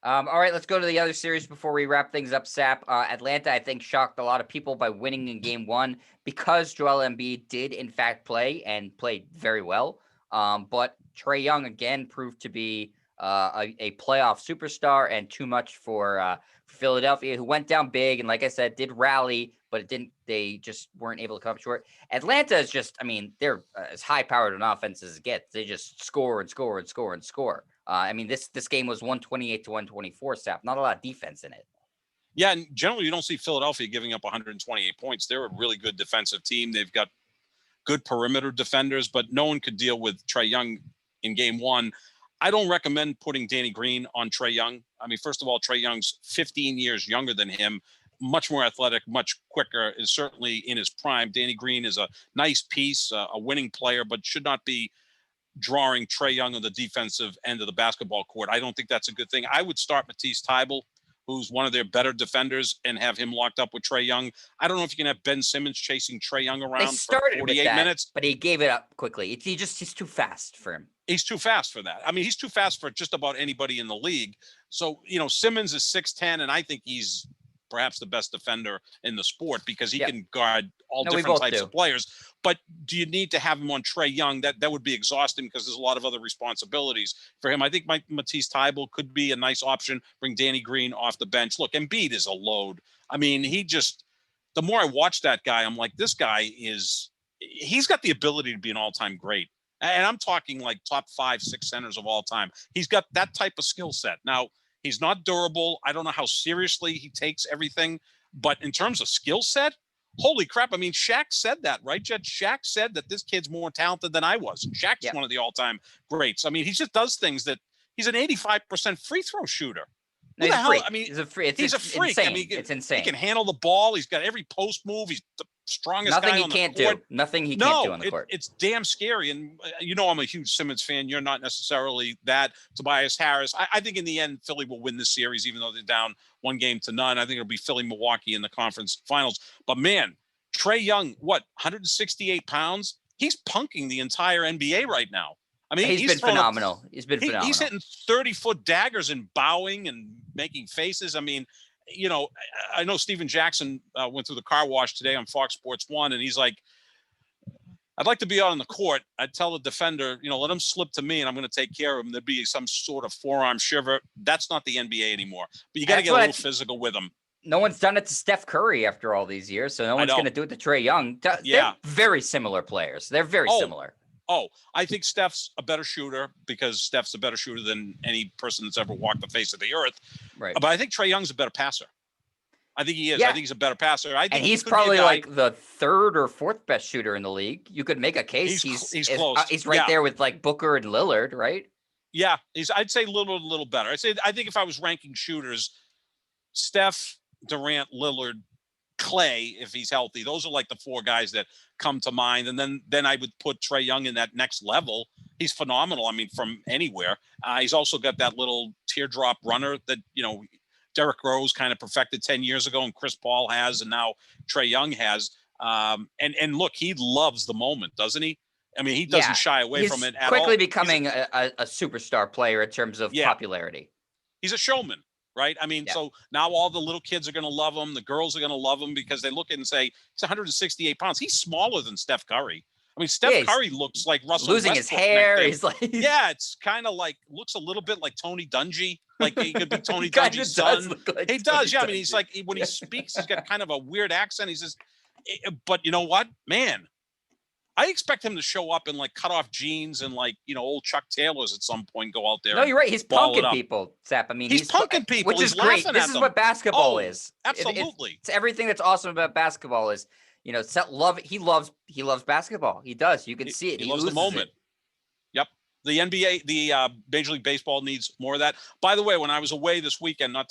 [SPEAKER 1] All right, let's go to the other series before we wrap things up, Sap. Atlanta, I think, shocked a lot of people by winning in game 1 because Joel Embiid did, in fact, play and played very well. But Trae Young, again, proved to be a playoff superstar and too much for Philadelphia, who went down big and, like I said, did rally, but they just weren't able to come up short. Atlanta is just, I mean, they're as high-powered an offense as it gets. They just score and score and score and score. I mean, this game was 128 to 124, Sap. Not a lot of defense in it.
[SPEAKER 2] Yeah, and generally you don't see Philadelphia giving up 128 points. They're a really good defensive team. They've got good perimeter defenders, but no one could deal with Trae Young in game 1. I don't recommend putting Danny Green on Trae Young. I mean, first of all, Trae Young's 15 years younger than him, much more athletic, much quicker, is certainly in his prime. Danny Green is a nice piece, a winning player, but should not be drawing Trae Young on the defensive end of the basketball court. I don't think that's a good thing. I would start Matisse Thybulle, who's one of their better defenders, and have him locked up with Trae Young. I don't know if you can have Ben Simmons chasing Trae Young around for 48 minutes.
[SPEAKER 1] But he gave it up quickly. He's too fast for him.
[SPEAKER 2] He's too fast for that. I mean, he's too fast for just about anybody in the league. So, Simmons is 6'10", and I think he's perhaps the best defender in the sport because he can guard all different types of players. But do you need to have him on Trae Young? That would be exhausting because there's a lot of other responsibilities for him. I think Matisse Thybulle could be a nice option. Bring Danny Green off the bench. Look, Embiid is a load. I mean, the more I watch that guy, I'm like, this guy he's got the ability to be an all-time great. And I'm talking like top 5, 6 centers of all time. He's got that type of skill set. Now, he's not durable. I don't know how seriously he takes everything. But in terms of skill set, holy crap. I mean, Shaq said that, right, Jed? Shaq said that this kid's more talented than I was. And Shaq's one of the all-time greats. I mean, he just does things that he's an 85% free throw shooter.
[SPEAKER 1] No, he's a freak. I mean, he's a freak.
[SPEAKER 2] He's a freak.
[SPEAKER 1] Insane.
[SPEAKER 2] I mean,
[SPEAKER 1] it's insane.
[SPEAKER 2] He can handle the ball. He's got every post move. He's the strongest
[SPEAKER 1] Nothing
[SPEAKER 2] guy
[SPEAKER 1] he
[SPEAKER 2] on the
[SPEAKER 1] can't
[SPEAKER 2] court.
[SPEAKER 1] do. Nothing he can't do on the court.
[SPEAKER 2] It's damn scary. And I'm a huge Simmons fan. You're not necessarily that. Tobias Harris. I think in the end, Philly will win this series, even though they're down 1-0. I think it'll be Philly-Milwaukee in the conference finals. But man, Trae Young, 168 pounds? He's punking the entire NBA right now. I mean,
[SPEAKER 1] he's been phenomenal. He's been phenomenal.
[SPEAKER 2] He's hitting 30-foot daggers and bowing and making faces. I mean, I know Steven Jackson went through the car wash today on Fox Sports 1, and he's like, I'd like to be out on the court. I'd tell the defender, let him slip to me, and I'm going to take care of him. There'd be some sort of forearm shiver. That's not the NBA anymore. But you got to get a little physical with him.
[SPEAKER 1] No one's done it to Steph Curry after all these years, so no one's going to do it to Trae Young. They're very similar players. They're very similar.
[SPEAKER 2] Oh, I think Steph's a better shooter because Steph's a better shooter than any person that's ever walked the face of the earth.
[SPEAKER 1] Right.
[SPEAKER 2] But I think Trae Young's a better passer. I think he is. Yeah. I think he's a better passer. I think
[SPEAKER 1] and he's probably like the 3rd or 4th best shooter in the league. You could make a case.
[SPEAKER 2] He's close.
[SPEAKER 1] He's right there with like Booker and Lillard, right?
[SPEAKER 2] Yeah, I'd say Lillard a little better. I think if I was ranking shooters, Steph, Durant, Lillard, Clay, if he's healthy, those are like the 4 guys that come to mind. And then I would put Trae Young in that next level. He's phenomenal. I mean, from anywhere. He's also got that little teardrop runner that, Derrick Rose kind of perfected 10 years ago, and Chris Paul has, and now Trae Young has. And look, he loves the moment, doesn't he? I mean, he doesn't shy away
[SPEAKER 1] he's
[SPEAKER 2] from it at
[SPEAKER 1] quickly
[SPEAKER 2] all.
[SPEAKER 1] becoming a superstar player in terms of
[SPEAKER 2] Yeah,
[SPEAKER 1] popularity.
[SPEAKER 2] he's a showman, right? I mean,
[SPEAKER 1] Yeah.
[SPEAKER 2] so now all the little kids are going to love him. The girls are going to love him because they look at him and say, he's 168 pounds. He's smaller than Steph Curry. I mean, Steph
[SPEAKER 1] Yeah,
[SPEAKER 2] Curry looks like Russell
[SPEAKER 1] losing his
[SPEAKER 2] Westbrook next
[SPEAKER 1] hair.
[SPEAKER 2] to him.
[SPEAKER 1] He's like,
[SPEAKER 2] Yeah, it's kind of like, looks a little bit like Tony Dungy. Like he could be
[SPEAKER 1] he
[SPEAKER 2] Tony
[SPEAKER 1] kind
[SPEAKER 2] Dungy's
[SPEAKER 1] of does
[SPEAKER 2] son.
[SPEAKER 1] look like
[SPEAKER 2] He
[SPEAKER 1] Tony
[SPEAKER 2] does. Yeah. I mean, he's
[SPEAKER 1] Dungy.
[SPEAKER 2] like, when he speaks, he's got kind of a weird accent. He's just, but you know what, man, I expect him to show up in like cut off jeans and like, old Chuck Taylors at some point, go out there.
[SPEAKER 1] No,
[SPEAKER 2] and
[SPEAKER 1] you're right. He's
[SPEAKER 2] ball it
[SPEAKER 1] punking
[SPEAKER 2] up.
[SPEAKER 1] people, Sap. I mean,
[SPEAKER 2] He's punking people.
[SPEAKER 1] which is
[SPEAKER 2] He's
[SPEAKER 1] great.
[SPEAKER 2] laughing
[SPEAKER 1] This
[SPEAKER 2] at
[SPEAKER 1] is
[SPEAKER 2] them.
[SPEAKER 1] what basketball
[SPEAKER 2] Oh,
[SPEAKER 1] is.
[SPEAKER 2] absolutely.
[SPEAKER 1] It's everything that's awesome about basketball is, he loves basketball. He does. You can see it.
[SPEAKER 2] He loves the moment.
[SPEAKER 1] It.
[SPEAKER 2] Yep. The NBA, the Major League Baseball needs more of that. By the way, when I was away this weekend, I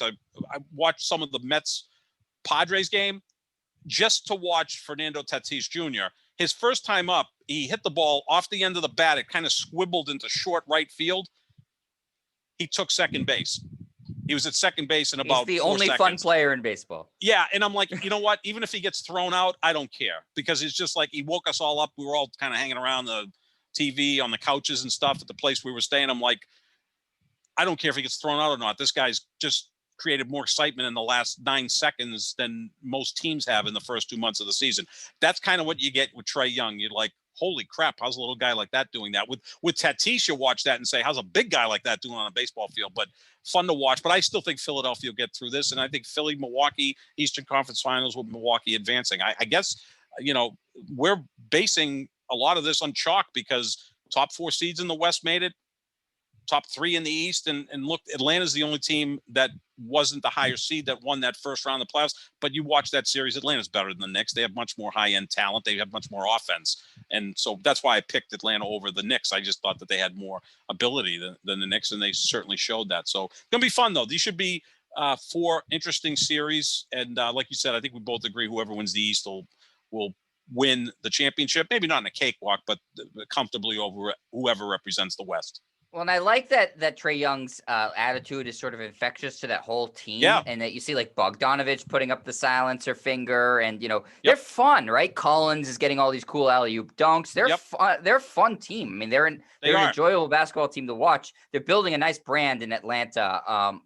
[SPEAKER 2] watched some of the Mets Padres game just to watch Fernando Tatis Jr. His first time up, he hit the ball off the end of the bat. It kind of squibbled into short right field. He took second base. He was at second base in about 4 seconds.
[SPEAKER 1] He's the only fun player in baseball.
[SPEAKER 2] Yeah, and I'm like, you know what? Even if he gets thrown out, I don't care, because it's just like he woke us all up. We were all kind of hanging around the TV on the couches and stuff at the place we were staying. I'm like, I don't care if he gets thrown out or not. This guy's just created more excitement in the last 9 seconds than most teams have in the first 2 months of the season. That's kind of what you get with Trae Young. You're like, holy crap, how's a little guy like that doing that? With Tatis, you watch that and say, how's a big guy like that doing on a baseball field? But fun to watch. But I still think Philadelphia will get through this. And I think Philly, Milwaukee, Eastern Conference Finals with Milwaukee advancing. I guess, we're basing a lot of this on chalk because top 4 seeds in the West made it, top 3 in the East. And look, Atlanta's the only team that wasn't the higher seed that won that first round of the playoffs. But you watch that series, Atlanta's better than the Knicks. They have much more high-end talent. They have much more offense. And so that's why I picked Atlanta over the Knicks. I just thought that they had more ability than the Knicks, and they certainly showed that. So it's going to be fun, though. These should be 4 interesting series. And like you said, I think we both agree whoever wins the East will win the championship. Maybe not in a cakewalk, but comfortably over whoever represents the West.
[SPEAKER 1] Well, and I like that Trae Young's attitude is sort of infectious to that whole team.
[SPEAKER 2] Yeah.
[SPEAKER 1] And that you see like Bogdanovich putting up the silencer finger, and they're fun, right? Collins is getting all these cool alley-oop dunks. They're fun. They're a fun team. I mean, they're an enjoyable basketball team to watch. They're building a nice brand in Atlanta.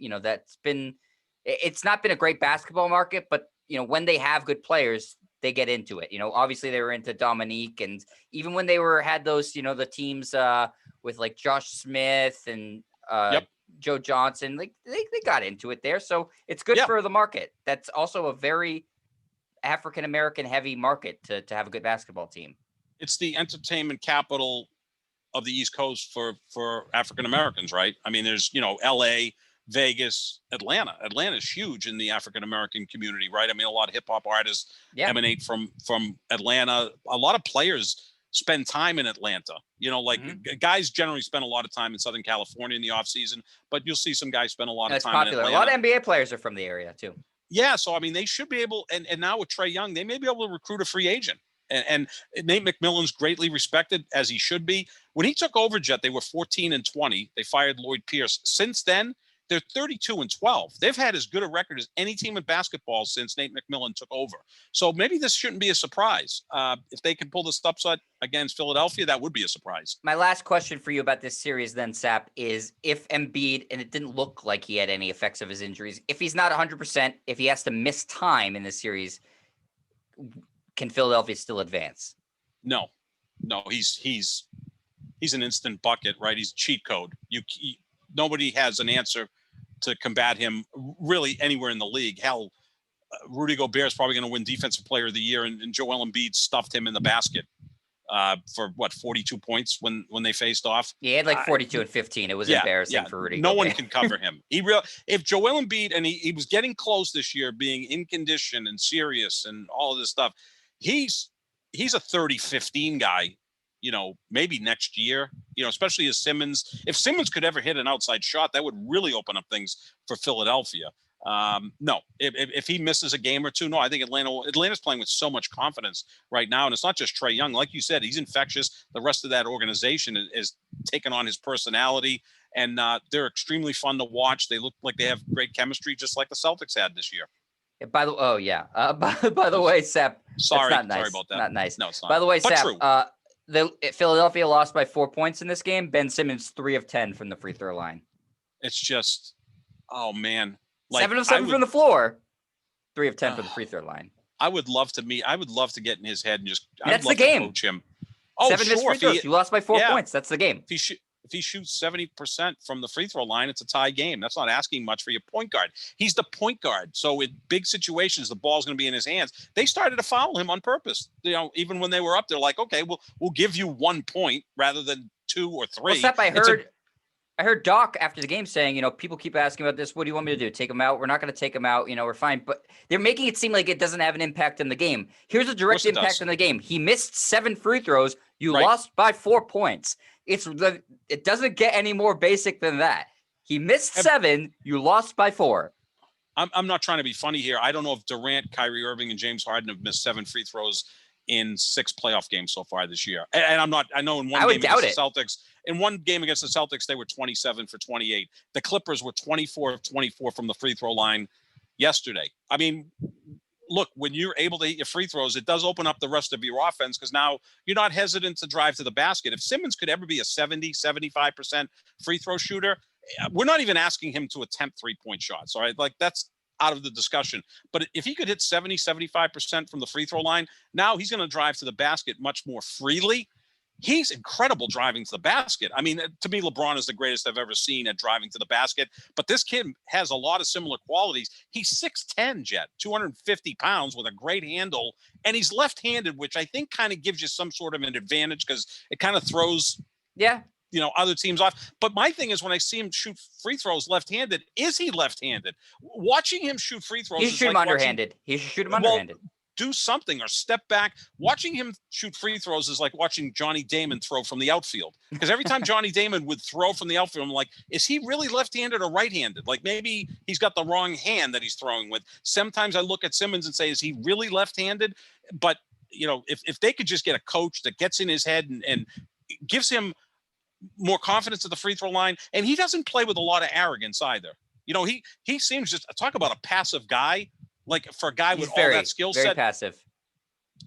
[SPEAKER 1] It's not been a great basketball market, but when they have good players, they get into it. Obviously they were into Dominique, and even when they had those, the teams with like Josh Smith and Joe Johnson, like they got into it there. So it's good for the market. That's also a very African-American heavy market to have a good basketball team.
[SPEAKER 2] It's the entertainment capital of the East Coast for African-Americans, right? I mean, there's, LA, Vegas, Atlanta. Atlanta's huge in the African-American community, right? I mean, a lot of hip hop artists emanate from Atlanta. A lot of players spend time in Atlanta. Guys generally spend a lot of time in Southern California in the off season, but you'll see some guys spend a lot of time
[SPEAKER 1] popular.
[SPEAKER 2] in Atlanta.
[SPEAKER 1] A lot of NBA players are from the area too.
[SPEAKER 2] Yeah. So, I mean, they should be able, and now with Trae Young, they may be able to recruit a free agent. And Nate McMillan's greatly respected, as he should be. When he took over Jet, they were 14-20. They fired Lloyd Pierce. Since then, they're 32-12. They've had as good a record as any team in basketball since Nate McMillan took over. So maybe this shouldn't be a surprise. If they can pull this upset against Philadelphia, that would be a surprise.
[SPEAKER 1] My last question for you about this series then, Sap, is if Embiid, and it didn't look like he had any effects of his injuries, if he's not 100%, if he has to miss time in this series, can Philadelphia still advance?
[SPEAKER 2] No, he's an instant bucket, right? He's cheat code. Nobody has an answer to combat him really anywhere in the league. Hell, Rudy Gobert is probably going to win Defensive Player of the Year, and Joel Embiid stuffed him in the basket for 42 points when they faced off.
[SPEAKER 1] Yeah, he had like 42 and 15. It was embarrassing for Rudy.
[SPEAKER 2] No one can cover him. If Joel Embiid, and he was getting close this year, being in condition and serious and all of this stuff, he's a 30-15 guy. Maybe next year, especially as Simmons. If Simmons could ever hit an outside shot, that would really open up things for Philadelphia. No, if he misses a game or two, no, I think Atlanta's playing with so much confidence right now. And it's not just Trae Young. Like you said, he's infectious. The rest of that organization is taking on his personality, and they're extremely fun to watch. They look like they have great chemistry, just like the Celtics had this year.
[SPEAKER 1] By the way, Sep,
[SPEAKER 2] Sorry
[SPEAKER 1] not nice.
[SPEAKER 2] about that.
[SPEAKER 1] Not nice.
[SPEAKER 2] No, it's not.
[SPEAKER 1] By the way,
[SPEAKER 2] but
[SPEAKER 1] Sep,
[SPEAKER 2] true.
[SPEAKER 1] Philadelphia lost by 4 points in this game. Ben Simmons 3 of 10 from the free throw line.
[SPEAKER 2] It's just, oh man,
[SPEAKER 1] 7 of 7 from the floor. 3 of 10 from the free throw line.
[SPEAKER 2] I would love to get in his head and just.
[SPEAKER 1] That's
[SPEAKER 2] I'd love
[SPEAKER 1] the game.
[SPEAKER 2] To coach him. Oh,
[SPEAKER 1] 7 missed free throws. You lost by 4 points. That's the game.
[SPEAKER 2] If he shoots 70% from the free throw line, it's a tie game. That's not asking much for your point guard. He's the point guard. So in big situations, the ball's going to be in his hands. They started to foul him on purpose. You know, even when they were up, they're like, okay, we'll give you 1 point rather than 2 or 3.
[SPEAKER 1] Well, Seth, I heard Doc after the game saying, you know, people keep asking about this. What do you want me to do? Take him out? We're not going to take him out. You know, we're fine. But they're making it seem like it doesn't have an impact on the game. Here's a direct impact on the game. He missed 7 free throws. You lost by 4 points. It doesn't get any more basic than that. He missed 7. You lost by 4.
[SPEAKER 2] I'm not trying to be funny here. I don't know if Durant, Kyrie Irving, and James Harden have missed 7 free throws in 6 playoff games so far this year. And I know in one game against the Celtics, they were 27 for 28. The Clippers were 24 of 24 from the free throw line yesterday. I mean, look, when you're able to hit your free throws, it does open up the rest of your offense because now you're not hesitant to drive to the basket. If Simmons could ever be a 75% free throw shooter, we're not even asking him to attempt 3-point shots. All right. Like that's out of the discussion. But if he could hit 75% from the free throw line, now he's going to drive to the basket much more freely. He's incredible driving to the basket. I mean, to me, LeBron is the greatest I've ever seen at driving to the basket. But this kid has a lot of similar qualities. He's 6'10", Jet, 250 pounds with a great handle. And he's left-handed, which I think kind of gives you some sort of an advantage because it kind of throws other teams off. But my thing is when I see him shoot free throws left-handed, is he left-handed? Watching him shoot free throws
[SPEAKER 1] he should shoot him underhanded. He should shoot him underhanded.
[SPEAKER 2] Do something or step back. Watching him shoot free throws is like watching Johnny Damon throw from the outfield. Because every time Johnny Damon would throw from the outfield, I'm like, is he really left-handed or right-handed? Like maybe he's got the wrong hand that he's throwing with. Sometimes I look at Simmons and say, is he really left-handed? But, you know, if they could just get a coach that gets in his head and gives him more confidence at the free throw line. And he doesn't play with a lot of arrogance either. You know, he seems just talk about a passive guy. Like for a guy with all that skill set,
[SPEAKER 1] very passive.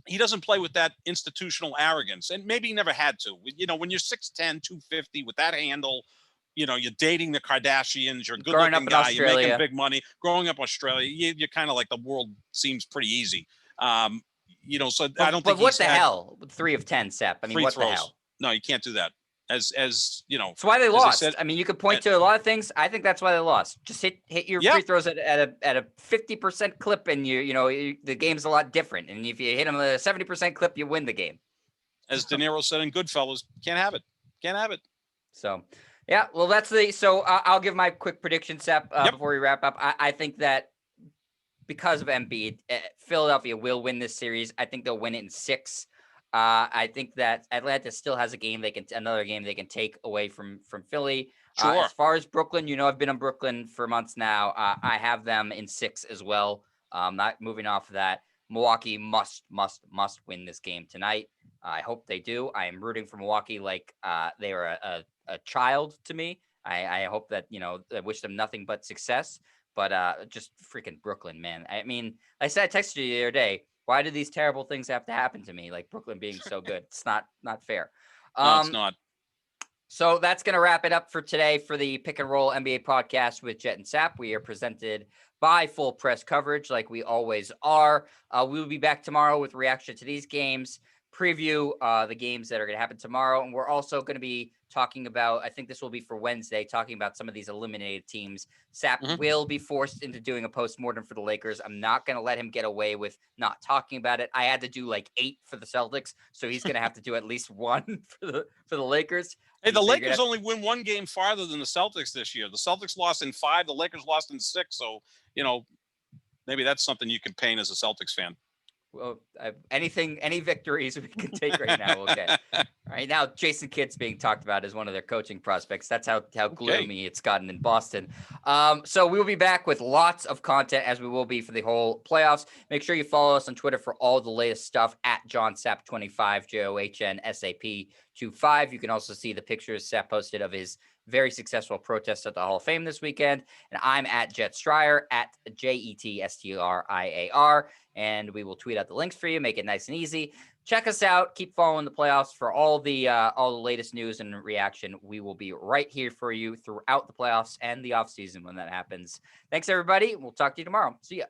[SPEAKER 2] He doesn't play with that institutional arrogance, and maybe he never had to. You know, when you're 6'10", 250 with that handle, you know, you're dating the Kardashians, you're a good-looking guy, you're making big money. Growing up in Australia, you're kind of like the world seems pretty easy. You know, so I don't think.
[SPEAKER 1] But what the hell? 3 of 10, Sep. I mean, what the hell?
[SPEAKER 2] No, you can't do that. As you know,
[SPEAKER 1] that's why they lost. I mean, you could point to a lot of things. I think that's why they lost. Just hit your free throws at a 50% clip, and the game's a lot different. And if you hit them at a 70% clip, you win the game.
[SPEAKER 2] As De Niro said in Goodfellas, can't have it. Can't have it.
[SPEAKER 1] So, yeah. Well, I'll give my quick prediction, Sep, before we wrap up. I think that because of Embiid, Philadelphia will win this series. I think they'll win it in 6. I think that Atlanta still has another game they can take away from Philly.
[SPEAKER 2] Sure.
[SPEAKER 1] As far as Brooklyn, I've been on Brooklyn for months now. I have them in 6 as well. Not moving off of that. Milwaukee must win this game tonight. I hope they do. I am rooting for Milwaukee like they are a child to me. I hope that, I wish them nothing but success. But just freaking Brooklyn, man. I mean, I texted you the other day. Why do these terrible things have to happen to me? Like Brooklyn being so good. It's not fair.
[SPEAKER 2] No, it's not.
[SPEAKER 1] So that's going to wrap it up for today for the Pick and Roll NBA podcast with Jet and Sap. We are presented by Full Press Coverage like we always are. We will be back tomorrow with reaction to these games, preview the games that are going to happen tomorrow. And we're also going to be talking about, I think this will be for Wednesday, talking about some of these eliminated teams. Sap will be forced into doing a postmortem for the Lakers. I'm not going to let him get away with not talking about it. I had to do like 8 for the Celtics, so he's going to have to do at least 1 for the Lakers.
[SPEAKER 2] Hey, the Lakers only win 1 game farther than the Celtics this year. The Celtics lost in 5, the Lakers lost in 6. So, maybe that's something you can paint as a Celtics fan.
[SPEAKER 1] Well, any victories we can take right now, we'll get. Right now, Jason Kidd's being talked about as one of their coaching prospects. That's how gloomy it's gotten in Boston. So we'll be back with lots of content as we will be for the whole playoffs. Make sure you follow us on Twitter for all the latest stuff at JohnSap25, JOHNSAP25. You can also see the pictures Sap posted of his very successful protest at the Hall of Fame this weekend. And I'm at Jet Stryer, at JETSTRIAR. And we will tweet out the links for you, make it nice and easy. check us out. Keep following the playoffs for all the latest news and reaction. We will be right here for you throughout the playoffs and the offseason when that happens. Thanks, everybody. We'll talk to you tomorrow. See ya.